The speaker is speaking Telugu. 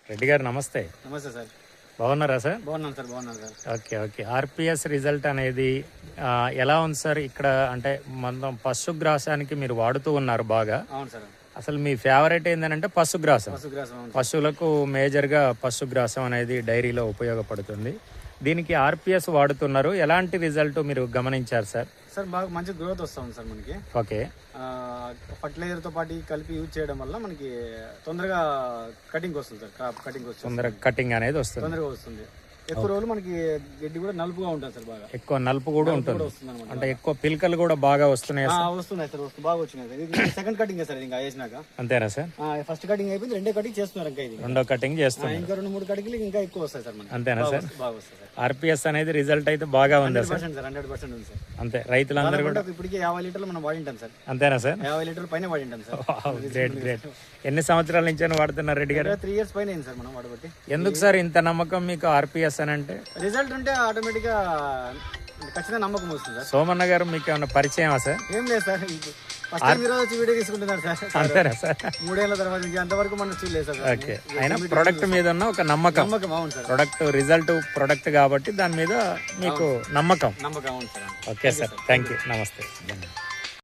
రెడ్డి గారు నమస్తే. నమస్తే సార్. బాగున్నారా సార్? బాగున్నాను సార్. బాగున్నాను sir. Okay okay. RPS result అనేది ఎలా ఉంది సార్? ఇక్కడ అంటే మనం పశుగ్రాసానికి మీరు వాడుతూ ఉన్నారు బాగా. అవును సార్. అసలు మీ ఫేవరెట్ ఏంటంటే పశుగ్రాసం. అవును. పశువులకు మేజర్గా పశుగ్రాసం అనేది డైరీలో ఉపయోగపడుతుంది. దీనికి ఆర్పిఎస్ వాడుతున్నారు. ఎలాంటి రిజల్ట్ మీరు గమనించారు సార్? సార్ బాగా మంచి గ్రోత్ వస్తుంది సార్ మనకి. ఓకే. ఫర్టిలైజర్తో పాటు కలిపి యూజ్ చేయడం వల్ల మనకి తొందరగా కటింగ్ వస్తుంది సార్. క్రాప్ కటింగ్ వస్తుంది. తొందరగా కటింగ్ అనేది వస్తుంది. తొందరగా వస్తుంది. ఎక్కువ రోజులు మనకి గడ్డి కూడా నలుపుగా ఉంటుంది సార్. బాగా ఎక్కువ నలుపు కూడా ఉంటుంది. అంటే ఎక్కువ పిలకలు కూడా బాగా వస్తున్నాయి. వస్తున్నాయి సార్. బాగా వచ్చినాయి సార్. ఇది సెకండ్ కటింగ్ సార్ ఇంకా వేసినాక. అంతేనా సార్? ఫస్ట్ కటింగ్ అయిపోయింది, రెండో కటింగ్ చేస్తున్నారు. ఇంకా ఇది రెండో కటింగ్ చేస్తున్నారు. ఇంకా 2-3 కటింగ్లు ఇంకా ఎక్కువ వస్తాయి సార్ మనకి. అంతేనా సార్? బాగా వస్తాయి సార్. ఆర్పిఎస్ అనేది రిజల్ట్ అయితే బాగా ఉంది సార్. 100% ఉంది సార్. అంతే. రైతులందరూ కూడా ఇప్పటికే 50 లీటర్లు మనం వాడింటాం సార్. అంతేనా సార్? 50 లీటర్ల పైన వాడింటాం సార్. Great great. ఎన్ని సంవత్సరాల నుంచి వాడుతున్నారు రెడ్డి గారు? 3 years పైన సార్ మనం వాడబట్టి. ఎందుకు సార్ ఇంత నమ్మకం మీకు ఆర్పిఎస్ అని అంటే? రిజల్ట్ ఉంటే ఆటోమేటిక్ గా ఖచ్చితంగా నమ్మకం వస్తుంది సార్. సోమన్న గారు మీకు ఏమైనా పరిచయమా సార్? ఏం లేదు సార్. ఫస్ట్ టైం ఈరోజు వచ్చి వీడియో తీసుకుంటున్నారు సార్. అంతేనా సార్? 3 ఏళ్ల తర్వాత నుంచి అంతవరకు మనం చూడలేదు సార్. ఓకే. అయినా ప్రొడక్ట్ మీద ఉన్న ఒక నమ్మకం. అవును సార్. ప్రొడక్ట్ రిజల్ట్ ప్రొడక్ట్ కాబట్టి దాని మీద మీకు నమ్మకం. అవును sir. Okay sir. Thank you. నమస్తే.